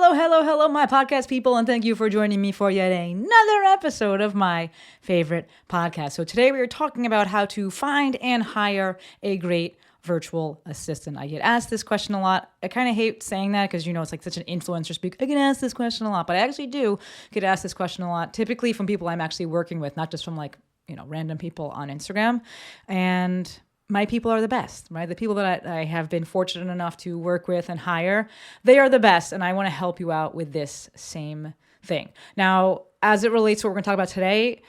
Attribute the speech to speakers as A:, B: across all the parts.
A: Hello, my podcast people, and thank you for joining me for yet another episode of my favorite podcast. So today we are talking about how to find and hire a great virtual assistant. I get asked this question a lot. I kind of hate saying that because, it's like such an influencer speak. I get asked this question a lot, but I actually do get asked this question a lot, typically from people I'm actually working with, not just from random people on Instagram. And my people are the best, right? The people that I have been fortunate enough to work with and hire, they are the best. And I want to help you out with this same thing. Now, as it relates to what we're going to talk about today,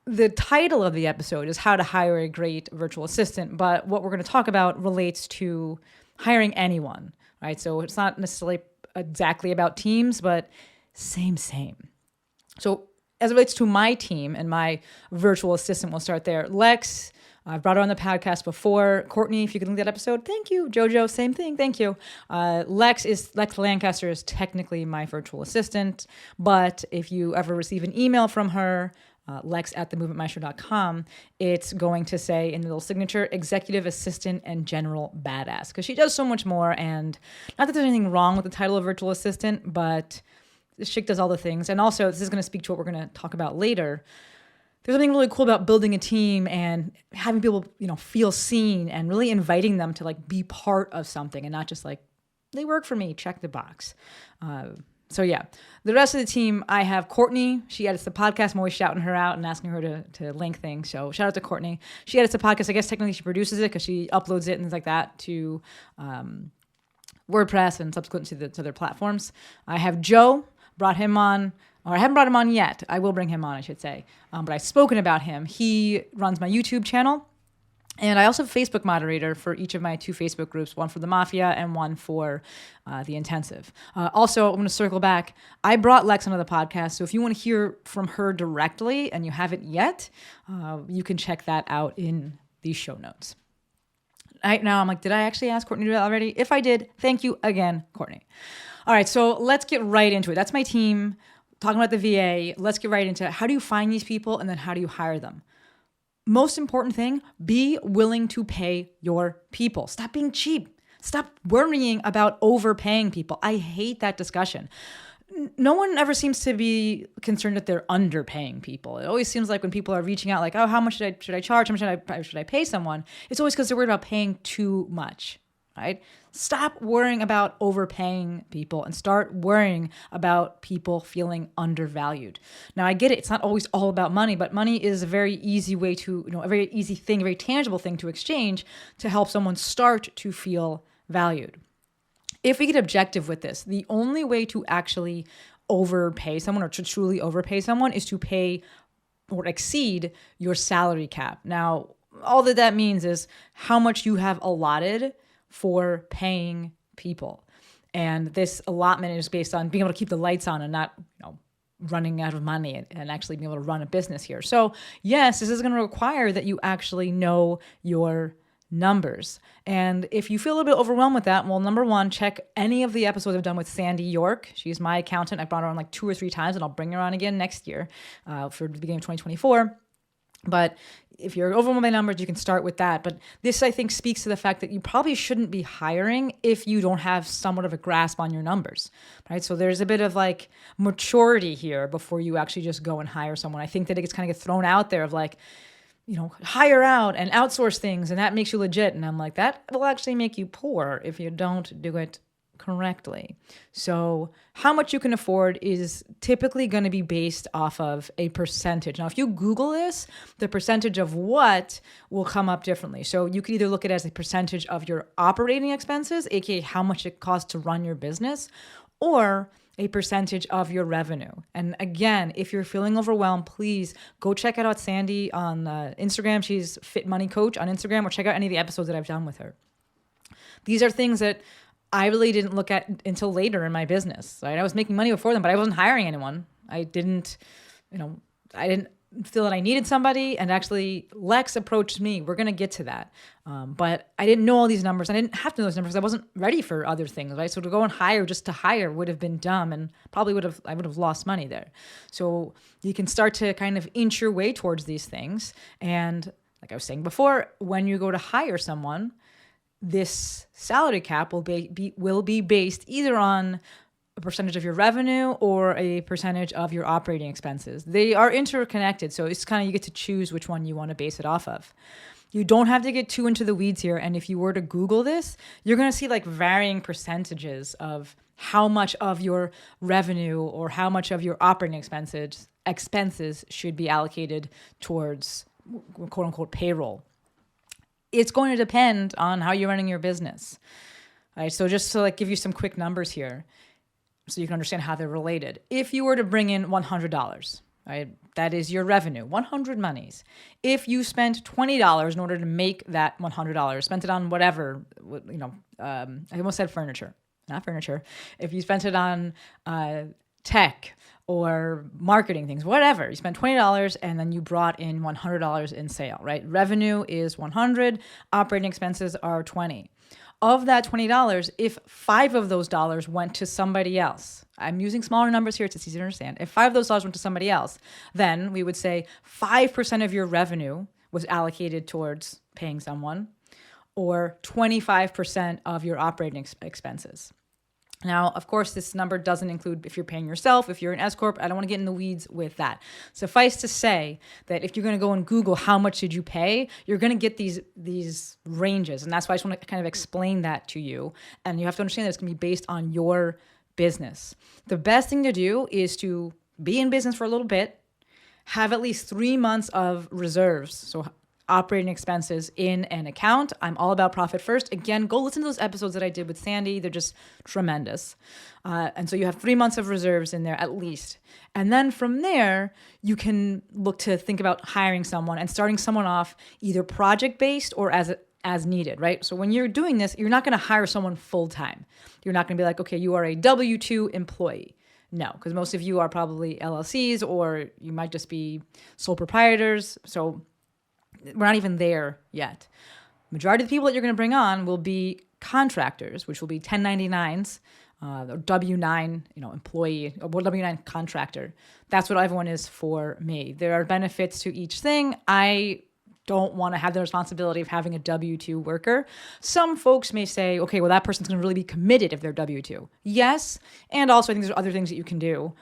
A: the title of the episode is How to Hire a Great Virtual Assistant. But what we're going to talk about relates to hiring anyone, right? So it's not necessarily exactly about teams, but same. So as it relates to my team and my virtual assistant, we'll start there. Lex, I've brought her on the podcast before. Courtney, if you can link that episode, thank you. Jojo, same thing, thank you. Lex Lancaster is technically my virtual assistant, but if you ever receive an email from her, lex@themovementmaestro.com, it's going to say in the little signature, executive assistant and general badass, because she does so much more. And not that there's anything wrong with the title of virtual assistant, but this chick does all the things. And also, this is going to speak to what we're going to talk about later. There's something really cool about building a team and having people, feel seen and really inviting them to be part of something and not just they work for me, check the box. So yeah, the rest of the team, I have Courtney. She edits the podcast. I'm always shouting her out and asking her to link things. So shout out to Courtney. She edits the podcast. I guess technically she produces it because she uploads it and things like that to WordPress and subsequent to their platforms. I have Joe. Brought him on. Or I haven't brought him on yet. I will bring him on, I should say. But I've spoken about him. He runs my YouTube channel. And I also have a Facebook moderator for each of my two Facebook groups, one for the Mafia and one for the Intensive. Also, I'm going to circle back. I brought Lex onto the podcast. So if you want to hear from her directly and you haven't yet, you can check that out in the show notes. Right now, I'm like, did I actually ask Courtney to do that already? If I did, thank you again, Courtney. All right, so let's get right into it. That's my team. Talking about the VA, let's get right into how do you find these people and then how do you hire them? Most important thing, be willing to pay your people. Stop being cheap. Stop worrying about overpaying people. I hate that discussion. No one ever seems to be concerned that they're underpaying people. It always seems like when people are reaching out oh, how much should I charge? How much should I pay someone? It's always because they're worried about paying too much. Right? Stop worrying about overpaying people and start worrying about people feeling undervalued. Now, I get it. It's not always all about money, but money is a very easy way to, a very easy thing, a very tangible thing to exchange to help someone start to feel valued. If we get objective with this, the only way to actually overpay someone or to truly overpay someone is to pay or exceed your salary cap. Now, all that means is how much you have allotted for paying people. And this allotment is based on being able to keep the lights on and not, running out of money and actually being able to run a business here. So yes, this is going to require that you actually know your numbers. And if you feel a little bit overwhelmed with that, well, number one, check any of the episodes I've done with SANDI York. She's my accountant. I brought her on 2 or 3 times and I'll bring her on again next year for the beginning of 2024. But if you're overwhelmed by numbers, you can start with that. But this, I think, speaks to the fact that you probably shouldn't be hiring if you don't have somewhat of a grasp on your numbers, right? So there's a bit of maturity here before you actually just go and hire someone. I think that it gets kind of thrown out there of hire out and outsource things, and that makes you legit. And I'm like, that will actually make you poor if you don't do it correctly. So how much you can afford is typically going to be based off of a percentage. Now, if you Google this, the percentage of what will come up differently. So you could either look at it as a percentage of your operating expenses, aka how much it costs to run your business, or a percentage of your revenue. And again, if you're feeling overwhelmed, please go check out SANDI on Instagram. She's Fit Money Coach on Instagram, or check out any of the episodes that I've done with her. These are things that I really didn't look at until later in my business, right? I was making money before them, but I wasn't hiring anyone. I didn't feel that I needed somebody. And actually, Lex approached me. We're going to get to that. But I didn't know all these numbers. I didn't have to know those numbers. I wasn't ready for other things, right? So to go and hire just to hire would have been dumb and probably I would have lost money there. So you can start to kind of inch your way towards these things. And like I was saying before, when you go to hire someone, this salary cap will be based either on a percentage of your revenue or a percentage of your operating expenses. They are interconnected. So it's kind of, you get to choose which one you want to base it off of. You don't have to get too into the weeds here. And if you were to Google this, you're going to see like varying percentages of how much of your revenue or how much of your operating expenses should be allocated towards quote unquote payroll. It's going to depend on how you're running your business. All right, so just to like give you some quick numbers here so you can understand how they're related. If you were to bring in $100, right, that is your revenue, 100 monies. If you spent $20 in order to make that $100, spent it on whatever, I almost said furniture, not furniture. If you spent it on tech or marketing things, whatever, you spent $20 and then you brought in $100 in sale, right? Revenue is 100, operating expenses are 20. Of that $20, if 5 of those dollars went to somebody else, I'm using smaller numbers here, it's easy to understand. If 5 of those dollars went to somebody else, then we would say 5% of your revenue was allocated towards paying someone, or 25% of your operating expenses. Now, of course, this number doesn't include if you're paying yourself, if you're an S-Corp. I don't want to get in the weeds with that. Suffice to say that if you're going to go and Google how much did you pay, you're going to get these ranges. And that's why I just want to kind of explain that to you. And you have to understand that it's going to be based on your business. The best thing to do is to be in business for a little bit, have at least 3 months of reserves. So operating expenses in an account. I'm all about profit first. Again, go listen to those episodes that I did with Sandy. They're just tremendous. And so you have 3 months of reserves in there at least. And then from there, you can look to think about hiring someone and starting someone off either project-based or as needed, right? So when you're doing this, you're not going to hire someone full-time. You're not going to be like, okay, you are a W-2 employee. No, because most of you are probably LLCs or you might just be sole proprietors. So we're not even there yet. Majority of the people that you're going to bring on will be contractors, which will be 1099s, or W-9, employee, or W-9 contractor. That's what everyone is for me. There are benefits to each thing. I don't want to have the responsibility of having a W-2 worker. Some folks may say, okay, well, that person's going to really be committed if they're W-2. Yes, and also I think there's other things that you can do.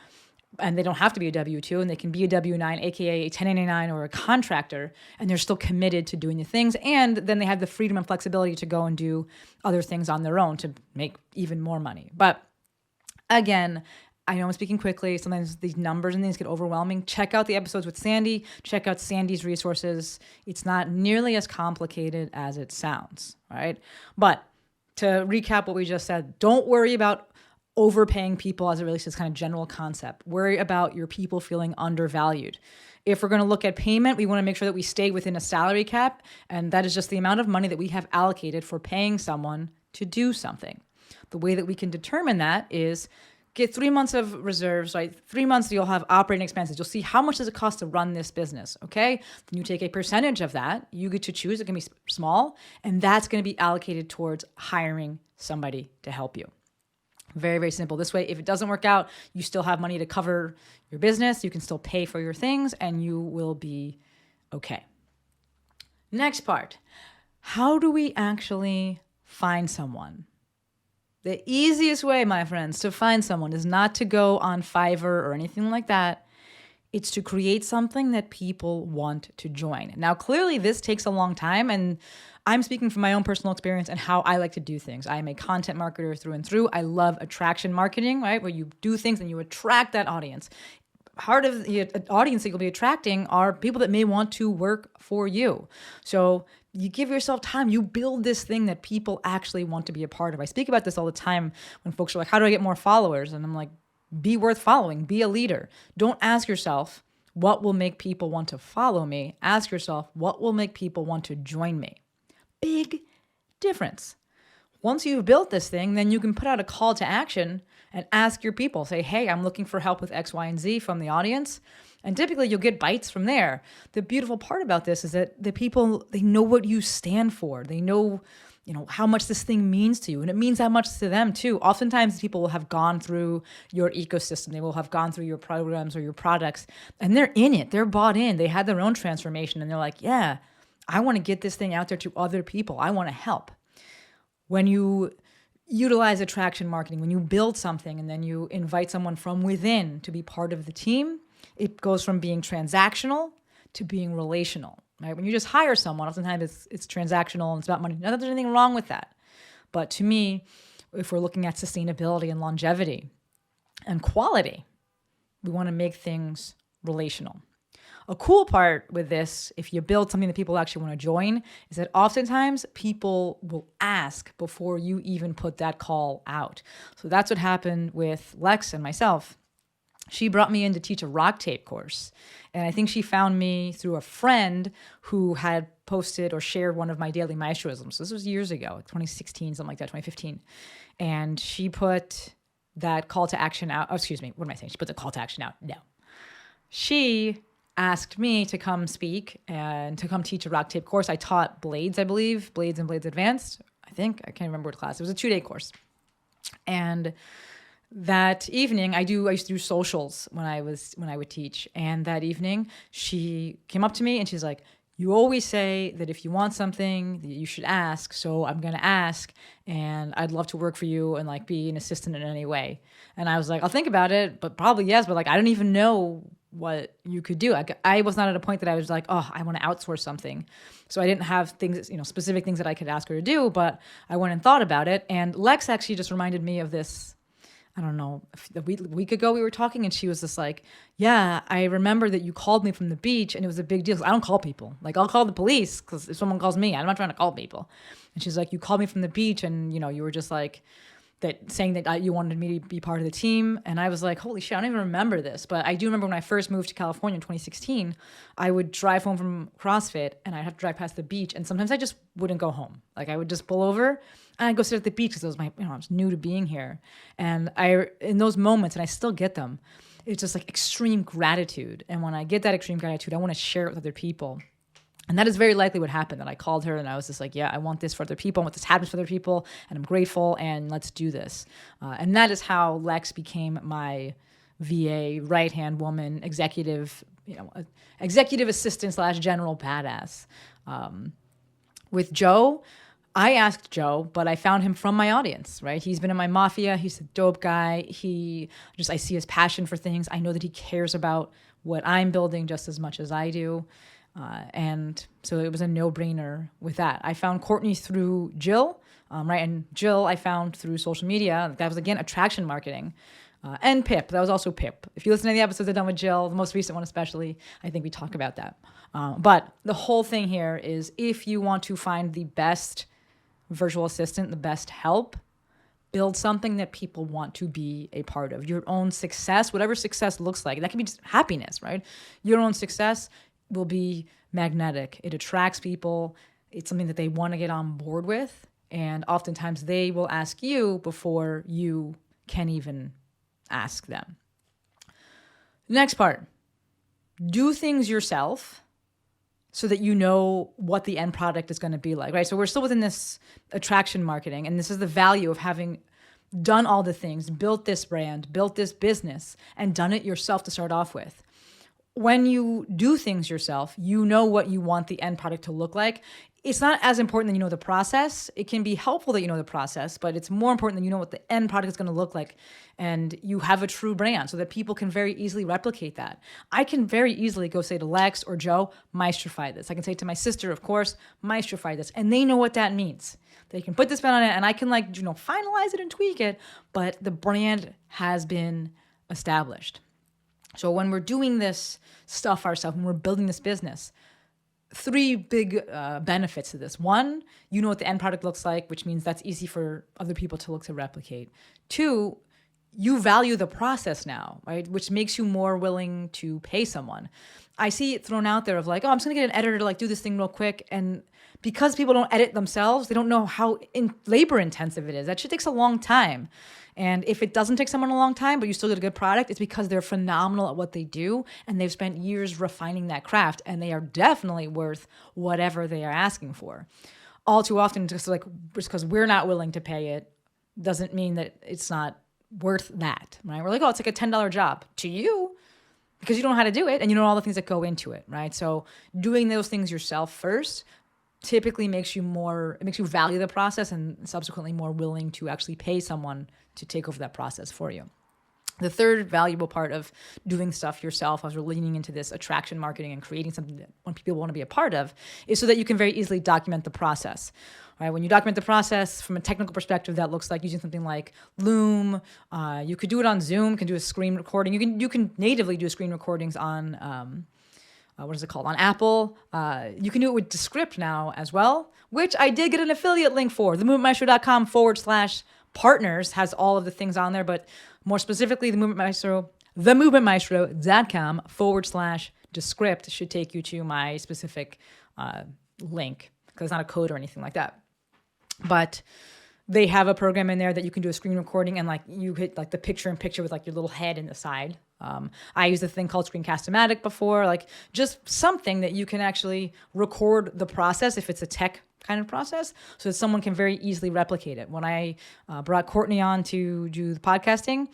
A: And they don't have to be a W-2, and they can be a W-9, aka a 1099 or a contractor, and they're still committed to doing the things. And then they have the freedom and flexibility to go and do other things on their own to make even more money. But again, I know I'm speaking quickly. Sometimes these numbers and things get overwhelming. Check out the episodes with Sandy. Check out Sandy's resources. It's not nearly as complicated as it sounds, all right? But to recap what we just said, don't worry about overpaying people as it relates to this kind of general concept. Worry about your people feeling undervalued. If we're going to look at payment, we want to make sure that we stay within a salary cap, and that is just the amount of money that we have allocated for paying someone to do something. The way that we can determine that is get 3 months of reserves, right? 3 months you'll have operating expenses. You'll see how much does it cost to run this business, okay? Then you take a percentage of that. You get to choose. It can be small, and that's going to be allocated towards hiring somebody to help you. Very, very simple. This way, if it doesn't work out, you still have money to cover your business. You can still pay for your things and you will be okay. Next part. How do we actually find someone? The easiest way, my friends, to find someone is not to go on Fiverr or anything like that. It's to create something that people want to join. Now, clearly, this takes a long time, and I'm speaking from my own personal experience and how I like to do things. I am a content marketer through and through. I love attraction marketing, right? Where you do things and you attract that audience. Part of the audience that you'll be attracting are people that may want to work for you. So you give yourself time. You build this thing that people actually want to be a part of. I speak about this all the time when folks are like, how do I get more followers? And I'm like, be worth following. Be a leader. Don't ask yourself, what will make people want to follow me? Ask yourself, what will make people want to join me? Big difference. Once you've built this thing, then you can put out a call to action and ask your people. Say, hey, I'm looking for help with X, Y, and Z from the audience. And typically you'll get bites from there. The beautiful part about this is that the people, they know what you stand for. They know, how much this thing means to you. And it means that much to them too. Oftentimes people will have gone through your ecosystem. They will have gone through your programs or your products, and they're in it. They're bought in. They had their own transformation, and they're like, yeah, I want to get this thing out there to other people. I want to help. When you utilize attraction marketing, when you build something and then you invite someone from within to be part of the team, it goes from being transactional to being relational, right? When you just hire someone, oftentimes it's transactional and it's about money. Not that there's anything wrong with that. But to me, if we're looking at sustainability and longevity and quality, we want to make things relational. A cool part with this, if you build something that people actually want to join, is that oftentimes people will ask before you even put that call out. So that's what happened with Lex and myself. She brought me in to teach a rock tape course. And I think she found me through a friend who had posted or shared one of my daily Maestroisms. So this was years ago, 2016, something like that, 2015. And she put that call to action out. Oh, excuse me. What am I saying? She put the call to action out. No. She asked me to come speak and to come teach a rock tape course. I taught Blades, I believe, Blades and Blades Advanced. I think. I can't remember what class. It was a 2-day course. And that evening, I used to do socials when I would teach. And that evening, she came up to me and she's like, "You always say that if you want something, that you should ask. So I'm going to ask, and I'd love to work for you and like be an assistant in any way." And I was like, "I'll think about it, but probably yes. But like, I don't even know what you could do." I was not at a point that I was like, "Oh, I want to outsource something." So I didn't have things, specific things that I could ask her to do, but I went and thought about it. And Lex actually just reminded me of this. I don't know, a week ago we were talking and she was just like, "Yeah, I remember that you called me from the beach and it was a big deal. I don't call people. Like, I'll call the police because if someone calls me, I'm not trying to call people." And she's like, "You called me from the beach and, you were just like, that saying that you wanted me to be part of the team." And I was like, holy shit, I don't even remember this. But I do remember when I first moved to California in 2016, I would drive home from CrossFit and I'd have to drive past the beach. And sometimes I just wouldn't go home. Like I would just pull over and I'd go sit at the beach because it was I was new to being here. And in those moments, and I still get them, it's just like extreme gratitude. And when I get that extreme gratitude, I want to share it with other people. And that is very likely what happened, that I called her and I was just like, "Yeah, I want this for other people. I want this to happen for other people. And I'm grateful and let's do this." And that is how Lex became my VA, right-hand woman, executive assistant / general badass. With Joe, I asked Joe, but I found him from my audience, right? He's been in my mafia. He's a dope guy. I see his passion for things. I know that he cares about what I'm building just as much as I do. And so it was a no-brainer with that. I found Courtney through Jill, right? And Jill I found through social media. That was, again, attraction marketing. And Pip. That was also Pip. If you listen to the episodes I've done with Jill, the most recent one especially, I think we talk about that. But the whole thing here is if you want to find the best virtual assistant, the best help, build something that people want to be a part of. Your own success, whatever success looks like. That can be just happiness, right? Your own success will be magnetic. It attracts people. It's something that they want to get on board with. And oftentimes they will ask you before you can even ask them. Next part, do things yourself so that you know what the end product is going to be like, right? So we're still within this attraction marketing, and this is the value of having done all the things, built this brand, built this business, and done it yourself to start off with. When you do things yourself, you know what you want the end product to look like. It's not as important that you know the process. It can be helpful that you know the process, but it's more important that you know what the end product is going to look like and you have a true brand so that people can very easily replicate that. I can very easily go say to Lex or Joe, "Maestrify this." I can say to my sister, of course, "Maestrify this." And they know what that means. They can put this spin on it and I can finalize it and tweak it, but the brand has been established. So when we're doing this stuff ourselves, when we're building this business, 3 big benefits to this. 1, you know what the end product looks like, which means that's easy for other people to look to replicate. 2, you value the process now, right? Which makes you more willing to pay someone. I see it thrown out there of like, "Oh, I'm just gonna get an editor to do this thing real quick." And because people don't edit themselves, they don't know how labor intensive it is. That shit takes a long time. And if it doesn't take someone a long time, but you still get a good product, it's because they're phenomenal at what they do and they've spent years refining that craft and they are definitely worth whatever they are asking for. All too often, just because we're not willing to pay it doesn't mean that it's not worth that, right? We're like, "Oh, it's like a $10 job." To you, because you don't know how to do it and you know all the things that go into it, right? So doing those things yourself first typically makes you value the process and subsequently more willing to actually pay someone to take over that process for you. The third valuable part of doing stuff yourself, as we're leaning into this attraction marketing and creating something that when people want to be a part of, is so that you can very easily document the process. Right? When you document the process from a technical perspective, that looks like using something like Loom. You could do it on Zoom. You can do a screen recording. You can natively do screen recordings on what is it called? On Apple. You can do it with Descript now as well, which I did get an affiliate link for. themovementmaestro.com/partners has all of the things on there, but more specifically, themovementmaestro.com/Descript should take you to my specific link, because it's not a code or anything like that. But they have a program in there that you can do a screen recording and like you hit like the picture in picture with like your little head in the side. I used a thing called Screencast-O-Matic before, like just something that you can actually record the process if it's a tech kind of process so that someone can very easily replicate it. When I brought Courtney on to do the podcasting,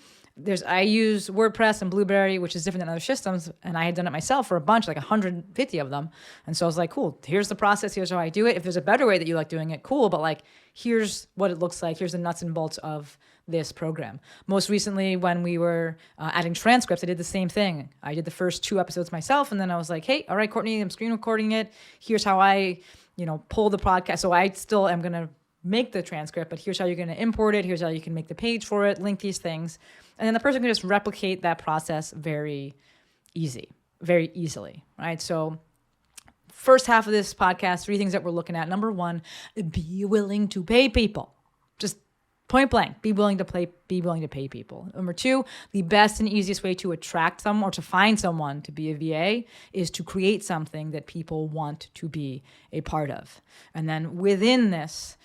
A: I use WordPress and Blueberry, which is different than other systems, and I had done it myself for a bunch, like 150 of them. And so I was like, cool, here's the process, here's how I do it. If there's a better way that you like doing it, cool, but like, here's what it looks like, here's the nuts and bolts of this program. Most recently, when we were adding transcripts, I did the same thing. I did the first 2 episodes myself, and then I was like, hey, all right, Courtney, I'm screen recording it. Here's how I, pull the podcast. So I still am going to make the transcript, but here's how you're going to import it. Here's how you can make the page for it, link these things. And then the person can just replicate that process very easily, right? So first half of this podcast, 3 things that we're looking at. Number 1, be willing to pay people. Just point blank, be willing to pay people. Number 2, the best and easiest way to attract someone or to find someone to be a VA is to create something that people want to be a part of. And then within this,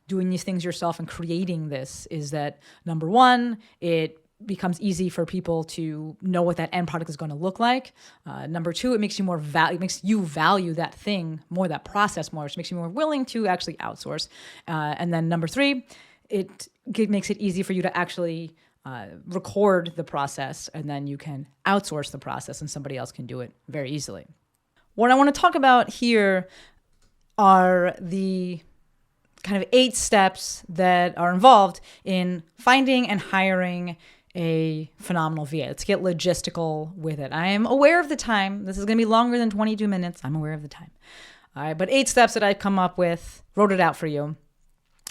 A: doing these things yourself and creating this is that, number 1, it becomes easy for people to know what that end product is going to look like. Number 2, it makes you value that thing more, that process more, which makes you more willing to actually outsource. And then number 3, it makes it easy for you to actually record the process, and then you can outsource the process and somebody else can do it very easily. What I want to talk about here are the kind of 8 steps that are involved in finding and hiring a phenomenal VA. Let's get logistical with it. I am aware of the time. This is going to be longer than 22 minutes. I'm aware of the time. All right, but 8 steps that I've come up with, wrote it out for you,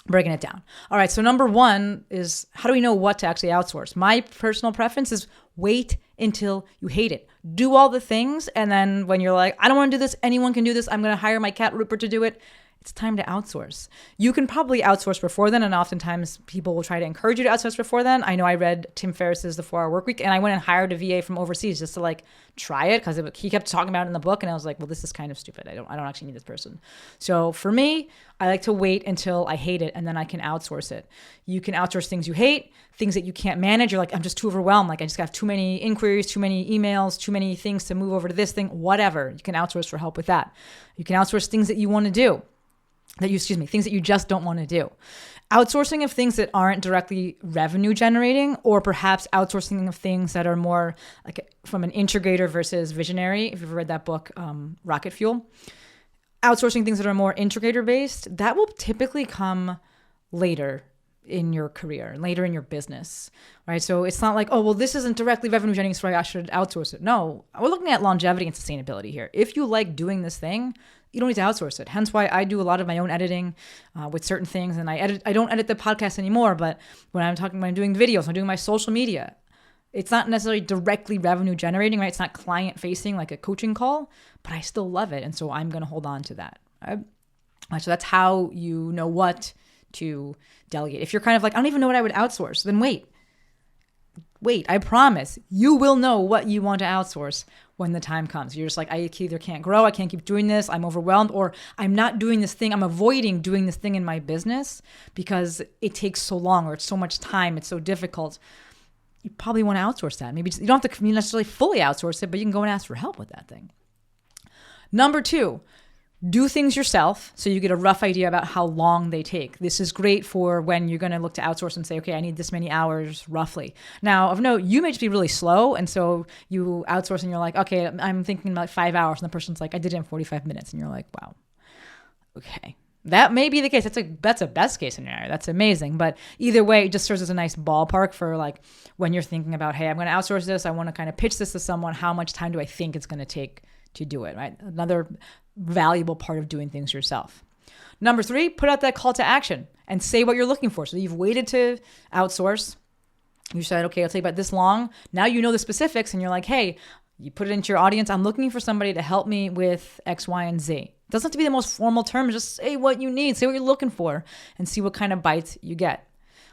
A: breaking it down. All right, so number 1 is, how do we know what to actually outsource? My personal preference is wait until you hate it. Do all the things, and then when you're like, I don't want to do this, anyone can do this, I'm going to hire my cat Rupert to do it, it's time to outsource. You can probably outsource before then, and oftentimes people will try to encourage you to outsource before then. I know I read Tim Ferriss's The 4-Hour Workweek, and I went and hired a VA from overseas just to like try it because he kept talking about it in the book, and I was like, well, this is kind of stupid. I don't actually need this person. So for me, I like to wait until I hate it, and then I can outsource it. You can outsource things you hate, things that you can't manage. You're like, I'm just too overwhelmed. Like I just have too many inquiries, too many emails, too many things to move over to this thing, whatever. You can outsource for help with that. You can outsource things that you want to do. Things that you just don't want to do. Outsourcing of things that aren't directly revenue generating, or perhaps outsourcing of things that are more like from an integrator versus visionary. If you've read that book, Rocket Fuel, outsourcing things that are more integrator based, that will typically come later in your career, later in your business, right? So it's not like, oh, well, this isn't directly revenue generating, so I should outsource it. No, we're looking at longevity and sustainability here. If you like doing this thing, you don't need to outsource it. Hence why I do a lot of my own editing with certain things. And I don't edit the podcast anymore, but when I'm doing videos, I'm doing my social media. It's not necessarily directly revenue generating, right? It's not client facing like a coaching call, but I still love it. And so I'm going to hold on to that. Right? So that's how you know what to delegate. If you're kind of like, I don't even know what I would outsource, then wait, I promise you will know what you want to outsource when the time comes. You're just like, I either can't grow, I can't keep doing this, I'm overwhelmed, or I'm not doing this thing, I'm avoiding doing this thing in my business because it takes so long or it's so much time, it's so difficult. You probably want to outsource that. Maybe you don't have to necessarily fully outsource it, but you can go and ask for help with that thing. Number 2, do things yourself so you get a rough idea about how long they take. This is great for when you're going to look to outsource and say, okay, I need this many hours roughly. Now, of note, you may just be really slow, and so you outsource and you're like, okay, I'm thinking like 5 hours, and the person's like, I did it in 45 minutes, and you're like, wow. Okay. That may be the case. That's a best case scenario. That's amazing. But either way, it just serves as a nice ballpark for like when you're thinking about, hey, I'm going to outsource this. I want to kind of pitch this to someone. How much time do I think it's going to take to do it, right? Another valuable part of doing things yourself. Number 3, put out that call to action and say what you're looking for. So you've waited to outsource. You said, okay, it'll take about this long. Now you know the specifics and you're like, hey, you put it into your audience. I'm looking for somebody to help me with X, Y, and Z. It doesn't have to be the most formal terms. Just say what you need, say what you're looking for, and see what kind of bites you get.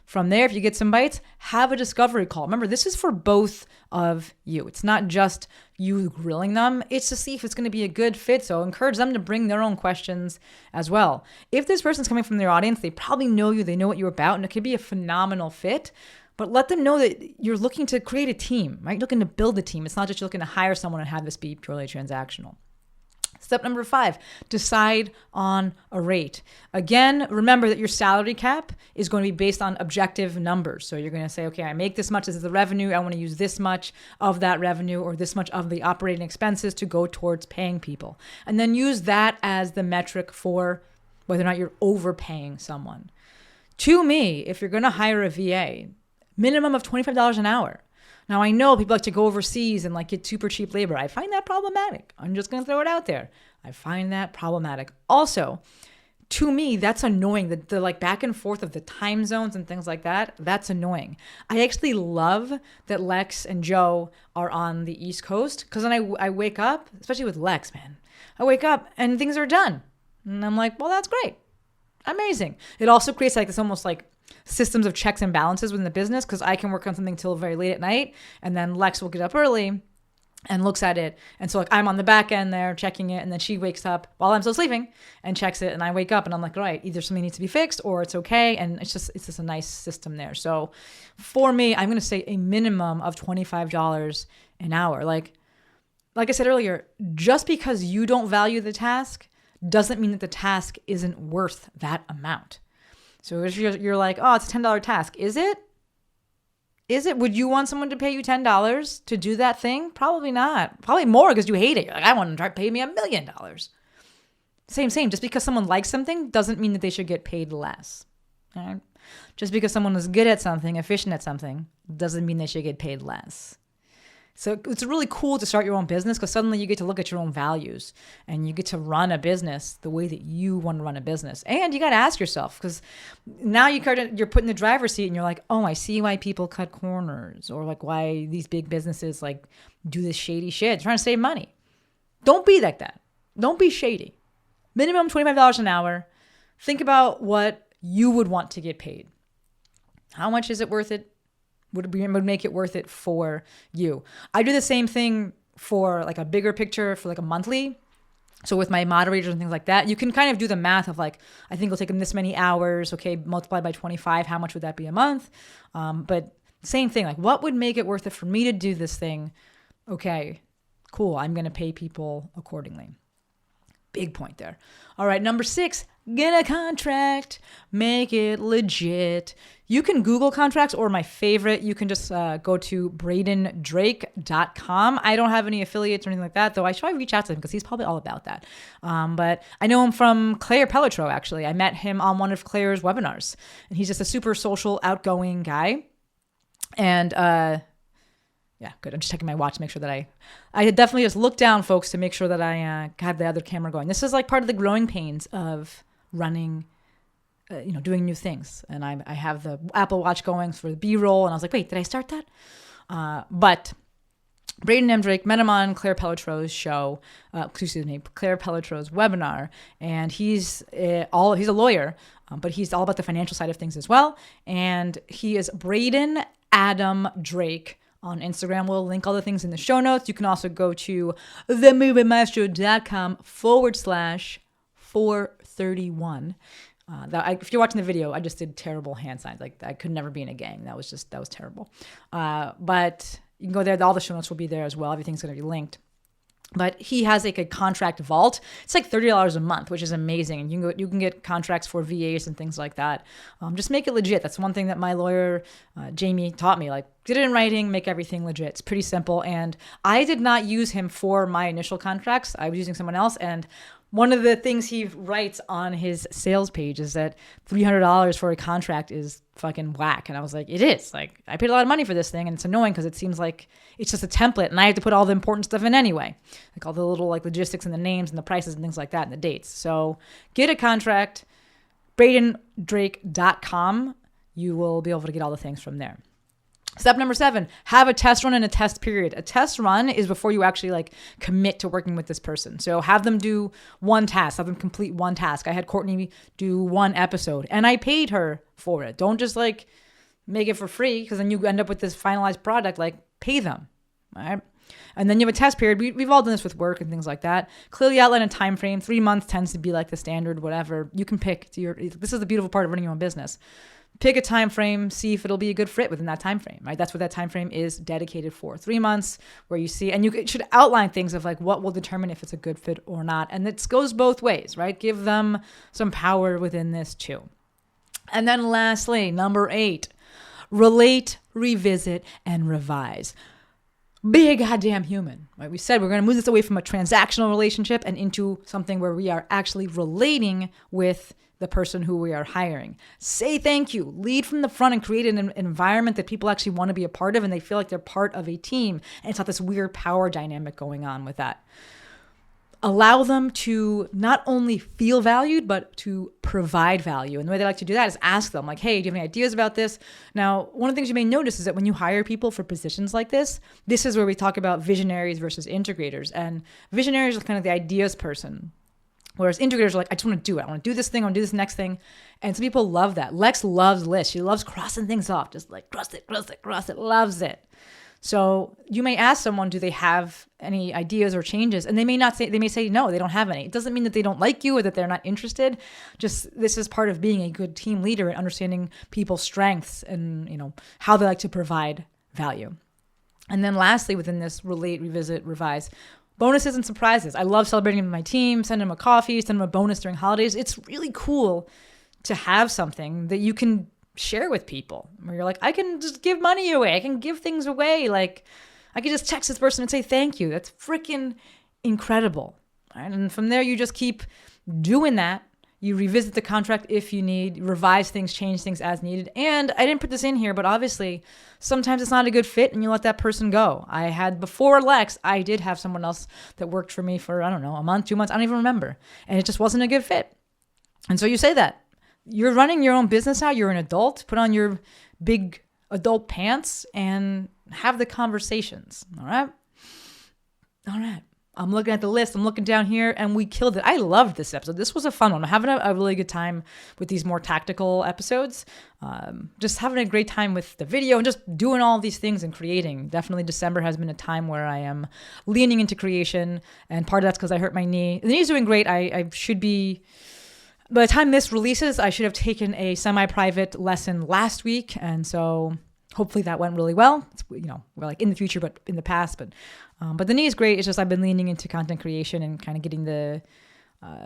A: From there, if you get some bites, have a discovery call. Remember, this is for both of you. It's not just you grilling them. It's to see if it's going to be a good fit. So encourage them to bring their own questions as well. If this person's coming from their audience, they probably know you. They know what you're about, and it could be a phenomenal fit. But let them know that you're looking to create a team, right? You're looking to build a team. It's not just you're looking to hire someone and have this be purely transactional. Step number 5, decide on a rate. Again, remember that your salary cap is going to be based on objective numbers. So you're going to say, okay, I make this much as the revenue. I want to use this much of that revenue or this much of the operating expenses to go towards paying people. And then use that as the metric for whether or not you're overpaying someone. To me, if you're going to hire a VA, minimum of $25 an hour. Now, I know people like to go overseas and like get super cheap labor. I find that problematic. I'm just going to throw it out there. I find that problematic. Also, to me, that's annoying. The like back and forth of the time zones and things like that, that's annoying. I actually love that Lex and Joe are on the East Coast because then I wake up, especially with Lex, man. I wake up and things are done. And I'm like, well, that's great. Amazing. It also creates like this almost like systems of checks and balances within the business because I can work on something till very late at night and then Lex will get up early and looks at it. And so like I'm on the back end there checking it and then she wakes up while I'm still sleeping and checks it and I wake up and I'm like, all right, either something needs to be fixed or it's okay. And it's just a nice system there. So for me, I'm going to say a minimum of $25 an hour. Like I said earlier, just because you don't value the task doesn't mean that the task isn't worth that amount. So if you're like, oh, it's a $10 task. Is it? Would you want someone to pay you $10 to do that thing? Probably not. Probably more because you hate it. You're like, I want them to pay me $1 million. Same. Just because someone likes something doesn't mean that they should get paid less. All right? Just because someone is good at something, efficient at something, doesn't mean they should get paid less. So it's really cool to start your own business because suddenly you get to look at your own values and you get to run a business the way that you want to run a business. And you got to ask yourself because now you're put in the driver's seat and you're like, oh, I see why people cut corners or like why these big businesses like do this shady shit. They're trying to save money. Don't be like that. Don't be shady. Minimum $25 an hour. Think about what you would want to get paid. How much is it worth it? Would make it worth it for you. I do the same thing for like a bigger picture for like a monthly. So with my moderators and things like that, you can kind of do the math of like, I think it'll take them this many hours. Okay, multiplied by 25. How much would that be a month? But same thing, like what would make it worth it for me to do this thing? Okay, cool. I'm going to pay people accordingly. Big point there. All right, number 6, get a contract, make it legit. You can Google contracts or my favorite, you can just go to bradendrake.com. I don't have any affiliates or anything like that, though I should probably reach out to him because he's probably all about that. But I know him from Claire Pelletreau, actually. I met him on one of Claire's webinars, and he's just a super social, outgoing guy. And yeah, good. I'm just checking my watch to make sure that I definitely just look down, folks, to make sure that I had the other camera going. This is like part of the growing pains of running, doing new things. And I have the Apple Watch going for the B-roll. And I was like, wait, did I start that? But Braden M. Drake met him on Claire Pelletreau's show, Claire Pelletreau's webinar. And he's a lawyer, but he's all about the financial side of things as well. And he is Braden Adam Drake on Instagram. We'll link all the things in the show notes. You can also go to themovieMaestro.com/431. If you're watching the video, I just did terrible hand signs. Like I could never be in a gang. That was terrible. But you can go there. All the show notes will be there as well. Everything's going to be linked. But he has like a contract vault. It's like $30 a month, which is amazing. And you can get contracts for VAs and things like that. Just make it legit. That's one thing that my lawyer, Jamie, taught me. Like, get it in writing, make everything legit. It's pretty simple. And I did not use him for my initial contracts. I was using someone else. And one of the things he writes on his sales page is that $300 for a contract is fucking whack. And I was like, it is. Like, I paid a lot of money for this thing, and it's annoying because it seems like it's just a template, and I have to put all the important stuff in anyway, like all the little like logistics and the names and the prices and things like that and the dates. So get a contract, BradenDrake.com. You will be able to get all the things from there. Step number 7, have a test run and a test period. A test run is before you actually like commit to working with this person. So have them do one task, have them complete one task. I had Courtney do one episode and I paid her for it. Don't just like make it for free, because then you end up with this finalized product. Like, pay them. All right. And then you have a test period. We've all done this with work and things like that. Clearly outline a time frame. 3 months tends to be like the standard, whatever. You can pick. This is the beautiful part of running your own business. Pick a time frame, see if it'll be a good fit within that time frame, right? That's what that time frame is dedicated for. 3 months, where you see, and you should outline things of like what will determine if it's a good fit or not. And it goes both ways, right? Give them some power within this too. And then lastly, number 8, relate, revisit, and revise. Be a goddamn human, right? We said we're going to move this away from a transactional relationship and into something where we are actually relating with the person who we are hiring. Say thank you. Lead from the front and create an environment that people actually want to be a part of, and they feel like they're part of a team. And it's not this weird power dynamic going on with that. Allow them to not only feel valued, but to provide value. And the way they like to do that is ask them, like, hey, do you have any ideas about this? Now, one of the things you may notice is that when you hire people for positions like this is where we talk about visionaries versus integrators. And visionaries are kind of the ideas person, whereas integrators are like, I just want to do it. I want to do this thing. I want to do this next thing. And some people love that. Lex loves lists. She loves crossing things off. Just like cross it, loves it. So you may ask someone, do they have any ideas or changes? And they may say no, they don't have any. It doesn't mean that they don't like you or that they're not interested. Just this is part of being a good team leader and understanding people's strengths and, you know, how they like to provide value. And then lastly, within this relate, revisit, revise, bonuses and surprises. I love celebrating with my team, send them a coffee, send them a bonus during holidays. It's really cool to have something that you can share with people where you're like, I can just give money away. I can give things away. Like, I can just text this person and say thank you. That's freaking incredible. Right? And from there, you just keep doing that. You revisit the contract if you need, revise things, change things as needed. And I didn't put this in here, but obviously sometimes it's not a good fit and you let that person go. I had before Lex, I did have someone else that worked for me for, I don't know, a month, 2 months. I don't even remember. And it just wasn't a good fit. And so you say that. You're running your own business now. You're an adult. Put on your big adult pants and have the conversations. All right. I'm looking at the list. I'm looking down here and we killed it. I loved this episode. This was a fun one. I'm having a really good time with these more tactical episodes. Just having a great time with the video and just doing all these things and creating. Definitely December has been a time where I am leaning into creation. And part of that's because I hurt my knee. The knee's doing great. I should be... By the time this releases, I should have taken a semi-private lesson last week. And so hopefully that went really well. It's, you know, we're like in the future, but in the past. But the knee is great. It's just I've been leaning into content creation and kind of getting the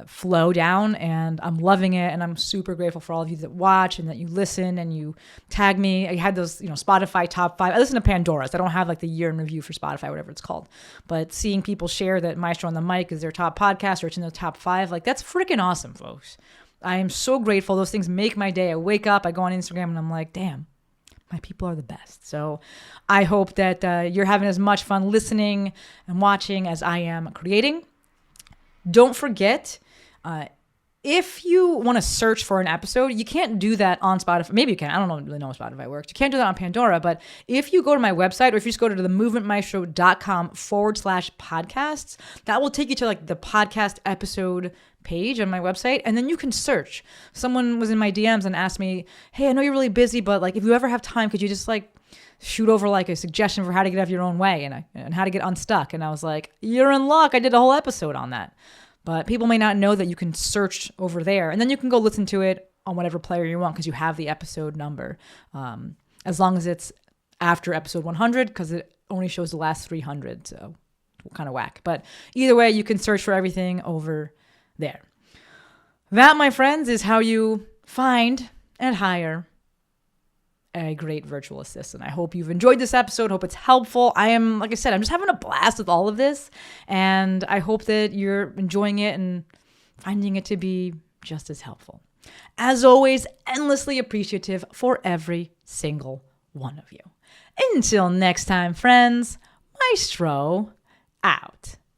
A: flow down. And I'm loving it. And I'm super grateful for all of you that watch and that you listen and you tag me. I had those, you know, Spotify top 5. I listen to Pandora's. I don't have like the year in review for Spotify, whatever it's called. But seeing people share that Maestro on the Mic is their top podcast or it's in the top 5, like that's freaking awesome, folks. I am so grateful. Those things make my day. I wake up, I go on Instagram and I'm like, damn, my people are the best. So I hope that you're having as much fun listening and watching as I am creating. Don't forget, if you want to search for an episode, you can't do that on Spotify. Maybe you can. I don't really know how Spotify works. You can't do that on Pandora. But if you go to my website or if you just go to themovementmaestro.com/podcasts, that will take you to like the podcast episode page on my website. And then you can search. Someone was in my DMs and asked me, hey, I know you're really busy, but like if you ever have time, could you just like shoot over like a suggestion for how to get out of your own way and how to get unstuck? And I was like, you're in luck. I did a whole episode on that. But people may not know that you can search over there. And then you can go listen to it on whatever player you want because you have the episode number. As long as it's after episode 100 because it only shows the last 300. So kind of whack. But either way, you can search for everything over there. That, my friends, is how you find and hire a great virtual assistant. I hope you've enjoyed this episode. Hope it's helpful. Like I said, I'm just having a blast with all of this. And I hope that you're enjoying it and finding it to be just as helpful. As always, endlessly appreciative for every single one of you. Until next time, friends, Maestro out.